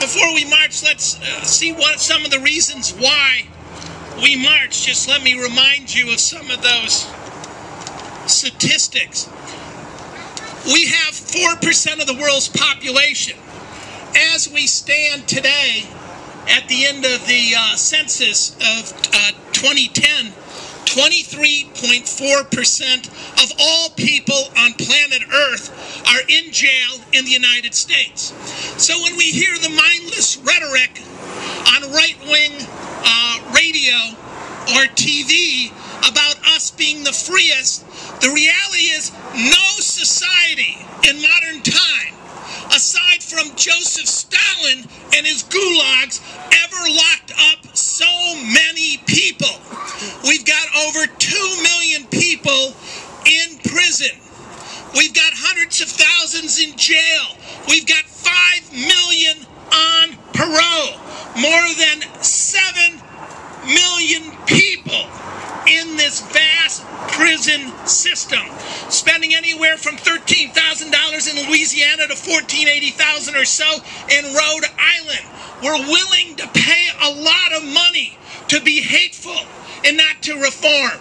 before we march, let's see what some of the reasons why we march. Just let me remind you of some of those statistics. We have 4% of the world's population. As we stand today, at the end of the census of 2010, 23.4% of all people on planet Earth are in jail in the United States. So when we hear the mindless rhetoric on right-wing radio or TV about us being the freest, the reality is no society in modern time, aside from Joseph Stalin and his gulags, ever locked up so many people. We've got over 2 million people in prison. We've got hundreds of thousands in jail. We've got 5 million on parole. More than 7 million people in this vast prison system, spending anywhere from $13,000 in Louisiana to $14,000 or so in Rhode Island. We're willing to pay a lot of money to be hateful and not to reform.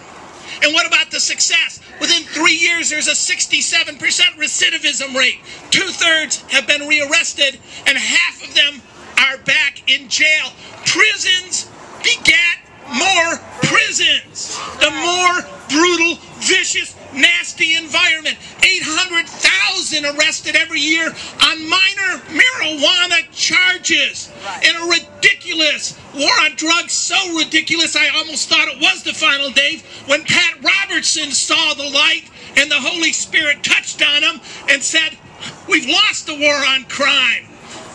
And what about the success? Within 3 years, there's a 67% recidivism rate. 2/3 have been rearrested, and half of them are back in jail. Prisons begat more prisons. The more brutal, vicious, nasty environment. 800,000 arrested every year on minor marijuana charges. And a ridiculous war on drugs, so ridiculous I almost thought it was the final day when Pat Robertson saw the light and the Holy Spirit touched on him and said, "We've lost the war on crime.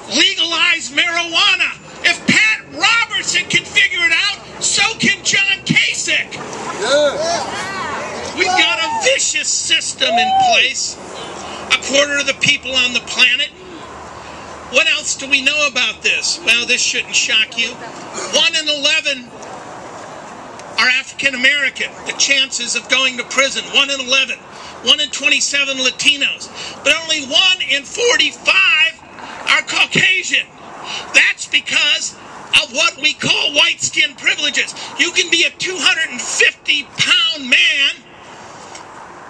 Legalize marijuana." If Pat Robertson can figure it out, so can John Kasich. We've got a vicious system in place. A quarter of the people on the planet. What else do we know about this? Well, this shouldn't shock you. 1 in 11 are African American. The chances of going to prison, 1 in 11. 1 in 27 Latinos. But only 1 in 45 are Caucasian. That's because of what we call white skin privileges. You can be a 250-pound man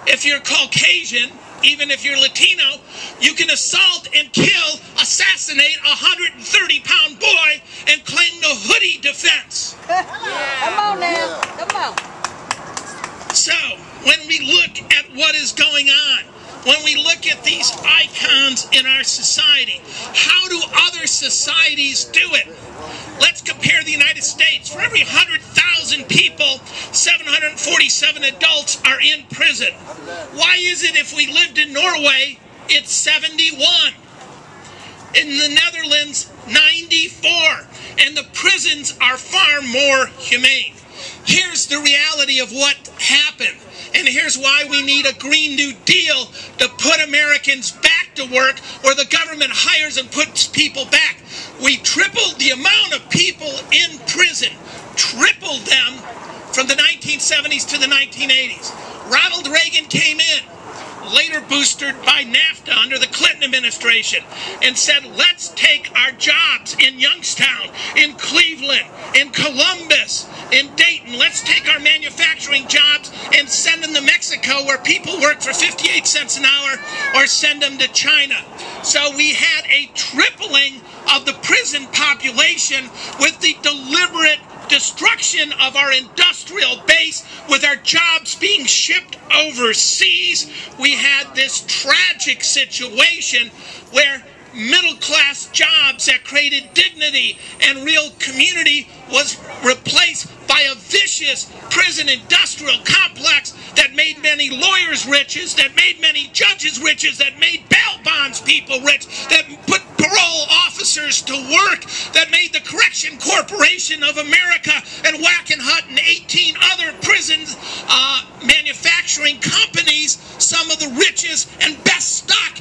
if you're Caucasian. Even if you're Latino, you can assault and kill, assassinate a 130-pound boy and claim the hoodie defense. Come on now, come on. So, when we look at what is going on, when we look at these icons in our society, how do other societies do it? Let's compare the United States. For every 100,000 people, 747 adults are in prison. Why is it if we lived in Norway, it's 71? In the Netherlands, 94. And the prisons are far more humane. Here's the reality of what happened. And here's why we need a Green New Deal to put Americans back to work, where the government hires and puts people back. We tripled the amount of people in prison, tripled them from the 1970s to the 1980s. Ronald Reagan came in, later boosted by NAFTA under the Clinton administration, and said, let's take our jobs in Youngstown, in Cleveland, in Columbus, in Dayton. Let's take our manufacturing jobs and send them to Mexico, where people work for 58 cents an hour, or send them to China. So we had a tripling of the prison population with the deliberate destruction of our industrial base, with our jobs being shipped overseas. We had this tragic situation where middle-class jobs that created dignity and real community was replaced by a vicious prison industrial complex that made many lawyers riches, that made many judges riches, that made bail bonds people rich, that put parole officers to work, that made the Correction Corporation of America and Wackenhut and 18 other prison manufacturing companies some of the richest and best stock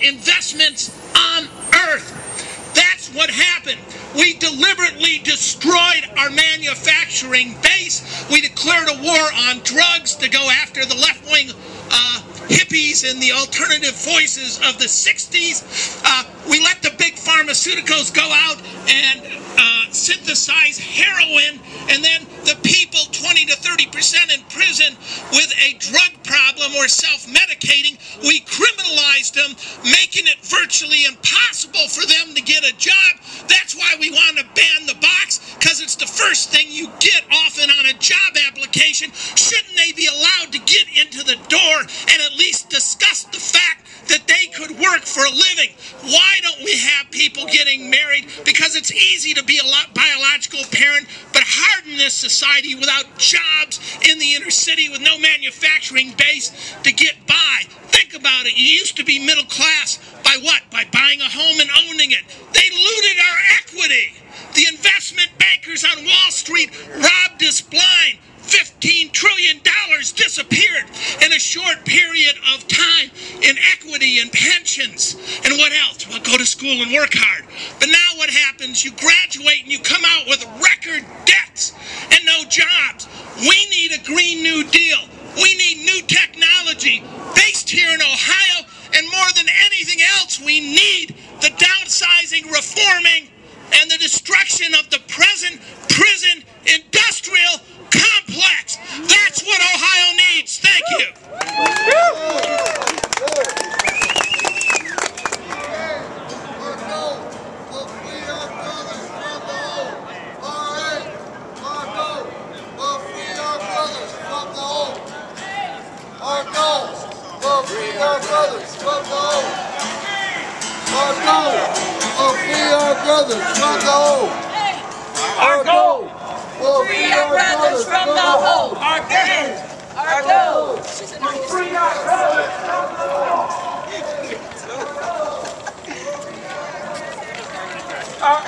investments on earth. That's what happened. We deliberately destroyed our manufacturing base. We declared a war on drugs to go after the left-wing hippies and the alternative voices of the 60s. We let the big pharmaceuticals go out and synthesize heroin, and then the people 20 to 30% in prison with a drug problem or self-medicating, we criminalized them, making it virtually impossible for them to get a job. That's why we want to ban the box, because it's the first thing you get often on a job application. Shouldn't they be allowed to get into the door and at least discuss the fact that they could work for a living? Why don't we have people getting married? Because it's easy to be a biological parent, but hard in this society without jobs in the inner city with no manufacturing base to get by. Think about it. You used to be middle class by what? By buying a home and owning it. They looted our equity. The investment bankers on Wall Street robbed us blind. $15 trillion disappeared in a short period of time in equity and pensions. And what else? Well, go to school and work hard. But now what happens? You graduate and you come out with record debts and no jobs. We need a Green New Deal. We need new technology based here in Ohio. And more than anything else, we need the downsizing, reforming, and the destruction of the present prison industrial complex. That's what Ohio needs. Thank you. Our goal will free our brothers from the hole. Our goal will free our brothers from the hole. Our goal. Will Free our brothers from the hole. Our goal. Our goal. Will free our brothers from the hole. Our